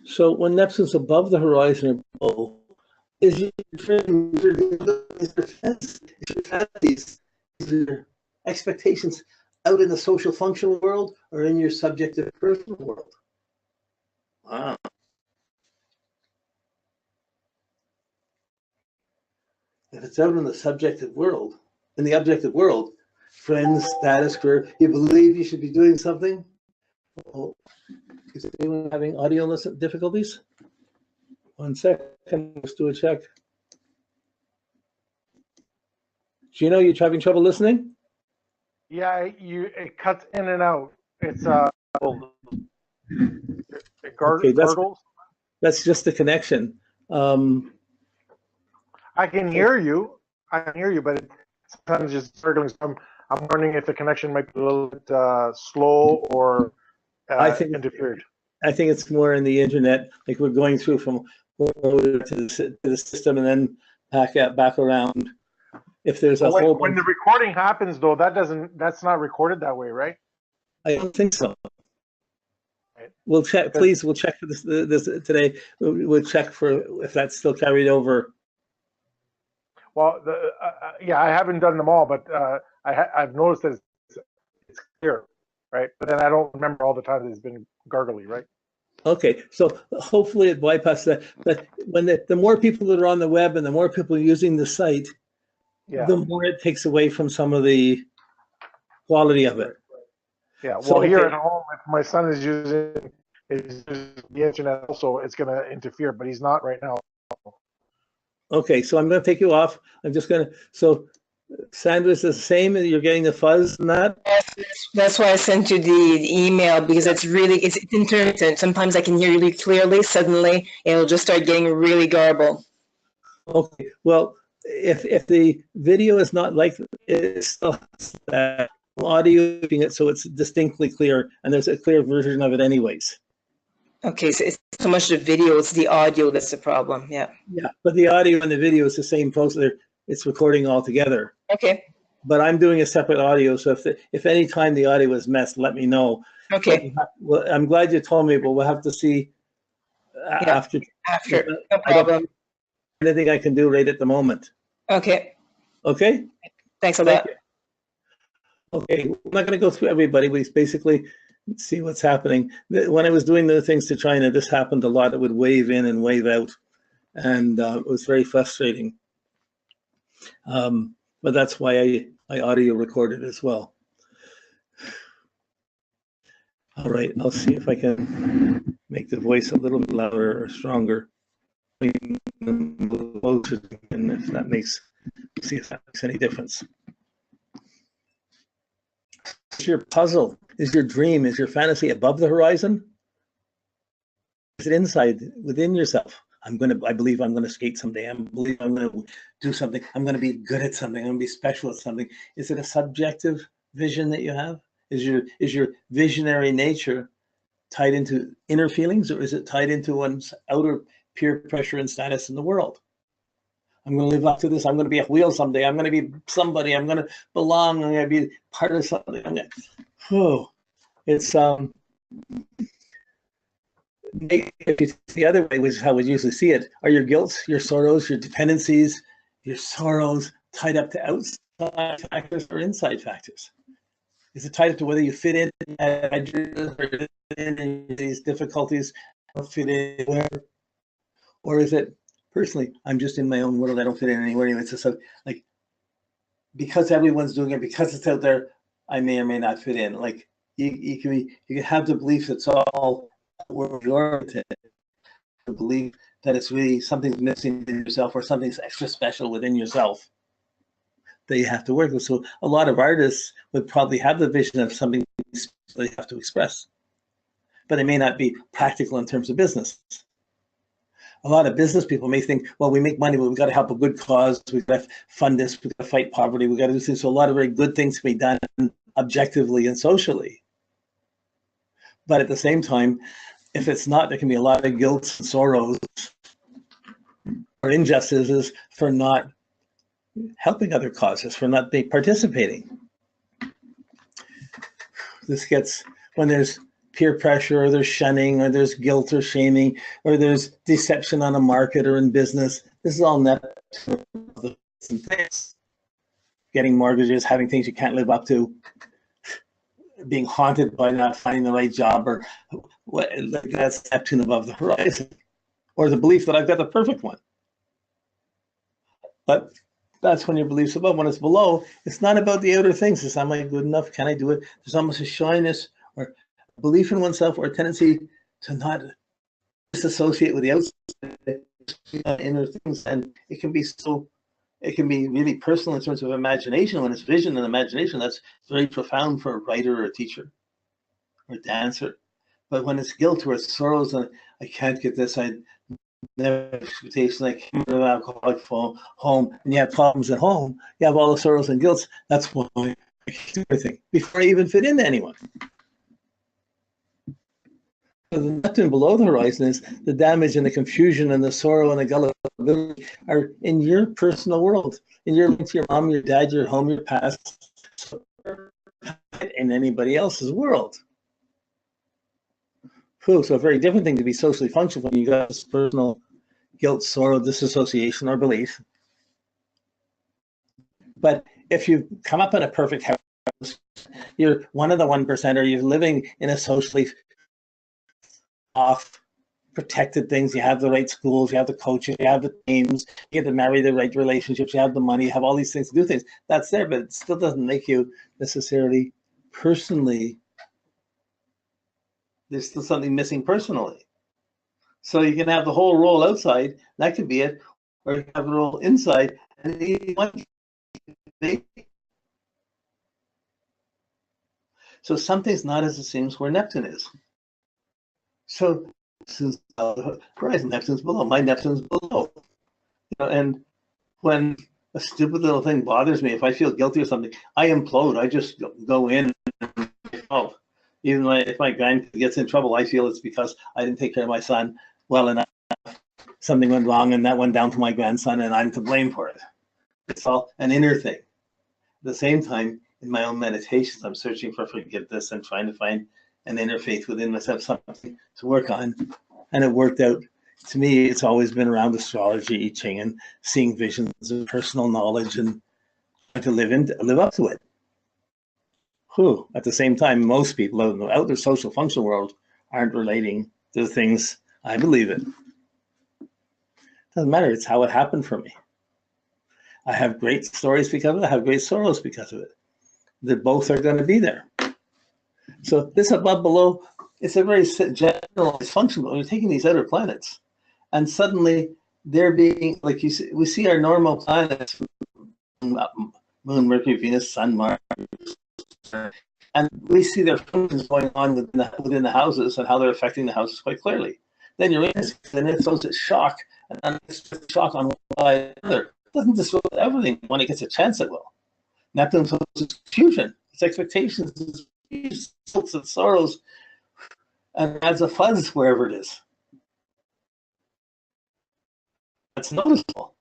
So when Neptune's above the horizon or below, is your fantasies, your expectations out in the social functional world or in your subjective personal world? Wow. If it's out in the subjective world, in the objective world, friends, status, career, you believe you should be doing something. Oh, is anyone having audio difficulties? 1 second, let's do a check. Gino, you having trouble listening? Yeah, it cuts in and out. It's it gargles. That's just the connection. I can hear you. But sometimes it's gargling. So I'm wondering if the connection might be a little bit slow or interfered. I think it's more in the internet. Like we're going through from one mode to the system and then back around. If there's a whole when the recording happens, though, that's not recorded that way, right? I don't think so. Right. We'll check. Please, we'll check for this today. We'll check for if that's still carried over. Well, yeah, I haven't done them all, but I've noticed that it's clear, right? But then I don't remember all the times it's been gargly, right? Okay, so hopefully it bypasses that. But when the more people that are on the web and the more people using the site, the more it takes away from some of the quality of it. Yeah, well, here at home, if my son is using the internet also, it's going to interfere, but he's not right now. Okay, so I'm going to take you off. I'm just going to, so Sandra's the same, you're getting the fuzz and that? Yes, that's why I sent you the email, because it's intermittent. Sometimes I can hear you really clearly, suddenly it'll just start getting really garbled. Okay, well, if the video is not like it still has that audio, so it's distinctly clear, and there's a clear version of it anyways. Okay, so it's so much the video, it's the audio that's the problem. Yeah, but the audio and the video is the same process. It's recording all together. Okay, but I'm doing a separate audio, so if any time the audio is messed, let me know. Okay. Well, I'm glad you told me, but we'll have to see after. No problem. Anything I can do right at the moment. Okay. Okay. Thanks a lot. Okay, I'm not going to go through everybody. We basically see what's happening. When I was doing the things to China, this happened a lot. It would wave in and wave out, and it was very frustrating. But that's why I audio recorded as well. All right, I'll see if I can make the voice a little bit louder or stronger. And if that makes, see if that makes any difference. Is your puzzle, is your dream, is your fantasy above the horizon? Is it inside, within yourself? I believe I'm going to skate someday. I believe I'm going to do something. I'm going to be good at something. I'm going to be special at something. Is it a subjective vision that you have? Is your visionary nature tied into inner feelings, or is it tied into one's outer peer pressure and status in the world? I'm going to live up to this. I'm going to be a wheel someday. I'm going to be somebody. I'm going to belong. I'm going to be part of something. It's if you see the other way, which is how we usually see it, are your guilts, your sorrows, your dependencies, your sorrows tied up to outside factors or inside factors? Is it tied up to whether you fit in or in these difficulties, or fit in where? Or is it personally, I'm just in my own world, I don't fit in anywhere. It's just like, because everyone's doing it, because it's out there, I may or may not fit in. Like you can have the belief it's all oriented, the belief that it's really something's missing in yourself or something's extra special within yourself that you have to work with. So a lot of artists would probably have the vision of something they have to express, but it may not be practical in terms of business. A lot of business people may think, well, we make money, but we've got to help a good cause. We've got to fund this. We've got to fight poverty. We've got to do this. So a lot of very good things can be done objectively and socially. But at the same time, if it's not, there can be a lot of guilt and sorrows or injustices for not helping other causes, for not participating. This gets, when there's peer pressure, or there's shunning, or there's guilt or shaming, or there's deception on a market or in business. This is all Neptune things. Getting mortgages, having things you can't live up to, being haunted by not finding the right job, or what, that's Neptune above the horizon, or the belief that I've got the perfect one. But that's when your belief's above. When it's below, it's not about the outer things. It's, am I good enough? Can I do it? There's almost a shyness or belief in oneself, or a tendency to not disassociate with the outside inner things. And it can be really personal in terms of imagination. When it's vision and imagination, that's very profound for a writer or a teacher or a dancer. But when it's guilt or it's sorrows, and I can't get this, I never expectation, I came to an alcoholic home, and you have problems at home, you have all the sorrows and guilt. That's why I do everything before I even fit into anyone. The Neptune below the horizon is the damage and the confusion and the sorrow and the gullibility are in your personal world, in your link to your mom, your dad, your home, your past, in anybody else's world. So a very different thing to be socially functional when you got this personal guilt, sorrow, disassociation, or belief. But if you come up in a perfect house, you're one of the 1%, or you're living in a socially off protected things, you have the right schools, you have the coaches, you have the teams, you get to marry the right relationships, you have the money, you have all these things to do things. That's there, but it still doesn't make you necessarily personally. There's still something missing personally. So you can have the whole roll outside, that could be it, or you have the roll inside, and so something's not as it seems where Neptune is. So since the horizon, Neptune's below, my Neptune's below. And when a stupid little thing bothers me, if I feel guilty or something, I implode. I just go in and oh. Even if my grandkid gets in trouble, I feel it's because I didn't take care of my son well enough. Something went wrong, and that went down to my grandson, and I'm to blame for it. It's all an inner thing. At the same time, in my own meditations, I'm searching for forgiveness and trying to find an inner faith within myself, something to work on. And it worked out. To me, it's always been around astrology, I Ching, and seeing visions and personal knowledge and trying to live up to it. At the same time, most people out in the outer social functional world aren't relating to the things I believe in. Doesn't matter, it's how it happened for me. I have great stories because of it, I have great sorrows because of it. They both are going to be there. So this above below, it's a very generalized function, but when you're taking these outer planets, and suddenly they're being, like you see, we see our normal planets, Moon, Mercury, Venus, Sun, Mars, and we see their functions going on within the houses and how they're affecting the houses quite clearly. Then Uranus, then it throws its shock, and then it's shock on one side or another. It doesn't destroy everything when it gets a chance it will. Neptune throws its confusion, its expectations, its guilt, its sorrows, and adds a fuzz wherever it is. That's noticeable.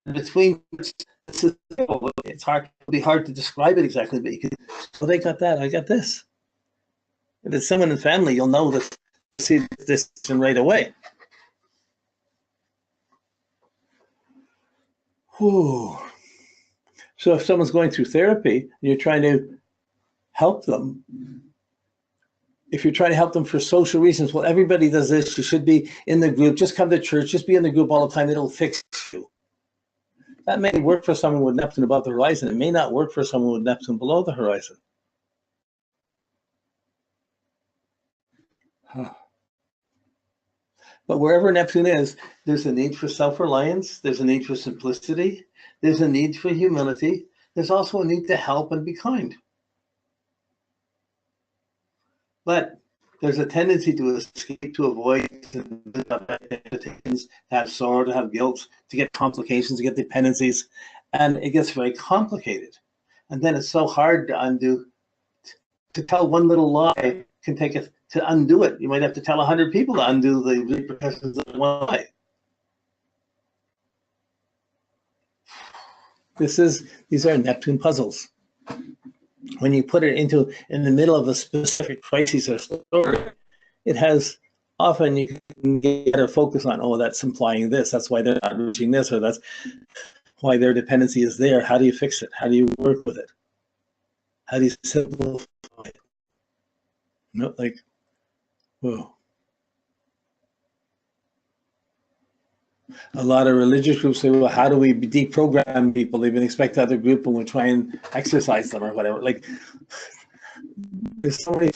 In between, it's hard. It'll be hard to describe it exactly, but you can. Well, they got that. I got this. If it's someone in the family, you'll know this. See this right away. Whew. So if someone's going through therapy and you're trying to help them, if you're trying to help them for social reasons, well, everybody does this. You should be in the group. Just come to church. Just be in the group all the time. It'll fix you. That may work for someone with Neptune above the horizon. It may not work for someone with Neptune below the horizon. But wherever Neptune is, there's a need for self-reliance. There's a need for simplicity. There's a need for humility. There's also a need to help and be kind. But there's a tendency to escape, to avoid, to have sorrow, to have guilt, to get complications, to get dependencies, and it gets very complicated. And then it's so hard to undo. To tell one little lie can take it to undo it. You might have to tell 100 people to undo the repercussions of one lie. These are Neptune puzzles. when you put it in the middle of a specific crisis or story, it has often you can get a focus on, oh, that's implying this, that's why they're not reaching this, or that's why their dependency is there. How do you fix it? How do you work with it? How do you simplify it? No, like, whoa. A lot of religious groups say, well, how do we deprogram people? They've been expecting other group and we try and exercise them or whatever. Like, there's so many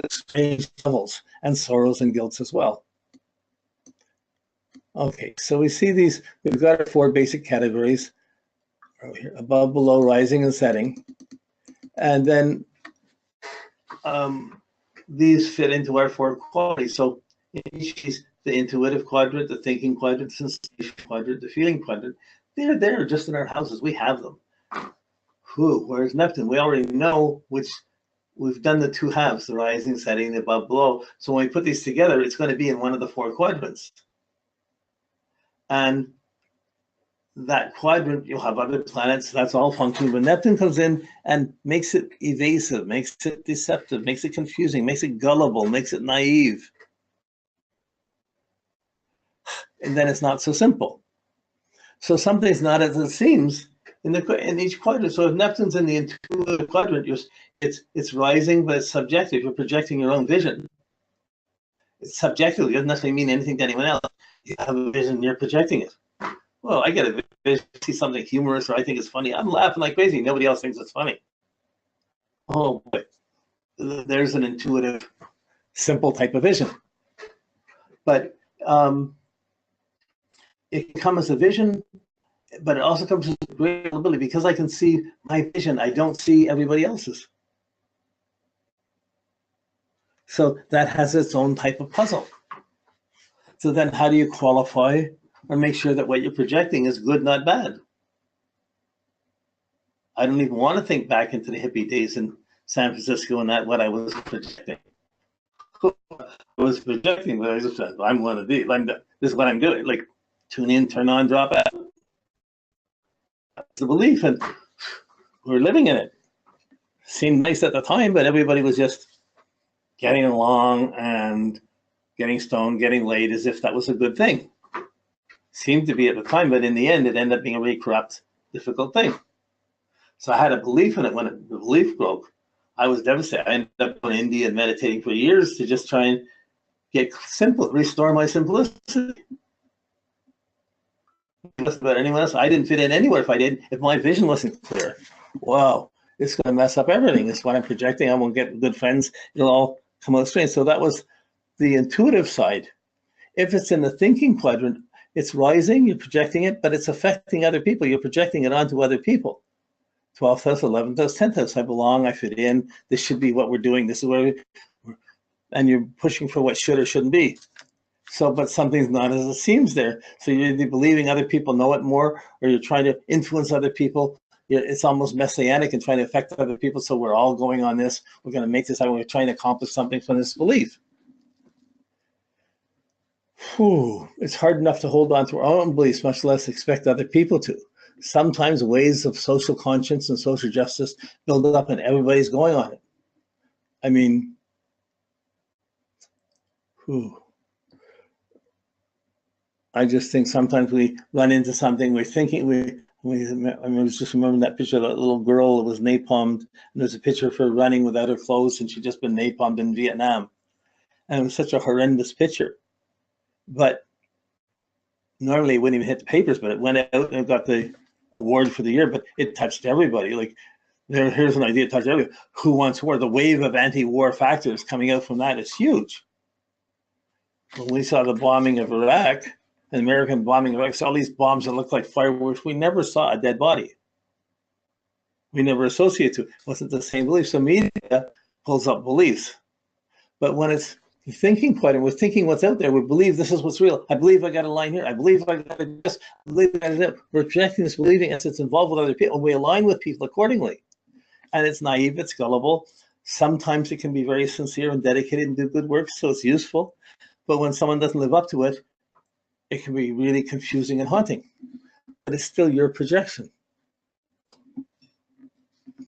strange levels and sorrows and guilts as well. Okay, so we see these, we've got our 4 basic categories, above, below, rising, and setting. And then these fit into our 4 qualities. So in each case, the intuitive quadrant, the thinking quadrant, the sensation quadrant, the feeling quadrant, they're there just in our houses. We have them. Where's Neptune? We already know which, we've done the 2 halves, the rising, setting, the above, below. So when we put these together, it's going to be in one of the 4 quadrants. And that quadrant, you'll have other planets, that's all functioning. But Neptune comes in and makes it evasive, makes it deceptive, makes it confusing, makes it gullible, makes it naive. And then it's not so simple. So something's not as it seems in each quadrant. So if Neptune's in the intuitive quadrant, it's rising, but it's subjective. You're projecting your own vision. It's subjective. It doesn't necessarily mean anything to anyone else. You have a vision, you're projecting it. Well, I get a vision, see something humorous or I think it's funny. I'm laughing like crazy. Nobody else thinks it's funny. Oh, boy. There's an intuitive, simple type of vision. But it can come as a vision, but it also comes as a great ability. Because I can see my vision, I don't see everybody else's. So that has its own type of puzzle. So then how do you qualify or make sure that what you're projecting is good, not bad? I don't even want to think back into the hippie days in San Francisco and what I was projecting. I was projecting, but I just said, I'm one of these. This is what I'm doing. Like, tune in, turn on, drop out. That's the belief, and we're living in it. Seemed nice at the time, but everybody was just getting along and getting stoned, getting laid, as if that was a good thing. Seemed to be at the time, but in the end, it ended up being a really corrupt, difficult thing. So I had a belief in it. When the belief broke, I was devastated. I ended up going to India and meditating for years to just try and get simple, restore my simplicity. Just about anyone else, I didn't fit in anywhere if my vision wasn't clear. Wow, it's going to mess up everything. It's what I'm projecting. I won't get good friends. It'll all come out strange. So that was the intuitive side. If it's in the thinking quadrant, it's rising, you're projecting it, but it's affecting other people. You're projecting it onto other people. 12th house, 11th house, 10th house. I belong, I fit in. This should be what we're doing. This is where and you're pushing for what should or shouldn't be. So, but something's not as it seems there. So you're either believing other people know it more, or you're trying to influence other people. It's almost messianic and trying to affect other people. So we're all going on this. We're going to make this happen. We're trying to accomplish something from this belief. It's hard enough to hold on to our own beliefs, much less expect other people to. Sometimes waves of social conscience and social justice build up and everybody's going on it. I mean, I just think sometimes we run into something, we're thinking, I was just remembering that picture of that little girl that was napalmed, and there's a picture of her running without her clothes, and she'd just been napalmed in Vietnam. And it was such a horrendous picture. But normally it wouldn't even hit the papers, but it went out and got the award for the year, but it touched everybody. Like, here's an idea that touched everybody. Who wants war? The wave of anti-war factors coming out from that is huge. When we saw the bombing of Iraq, an American bombing of Iraq, saw all these bombs that looked like fireworks, we never saw a dead body. We never associated to it. It wasn't the same belief. So media pulls up beliefs. But when it's the thinking part, and we're thinking what's out there, we believe this is what's real. I believe I got a line here. I believe I got this. I believe I got that. We're projecting this believing as it's involved with other people. We align with people accordingly. And it's naive, it's gullible. Sometimes it can be very sincere and dedicated and do good work, so it's useful. But when someone doesn't live up to it, it can be really confusing and haunting. But it's still your projection.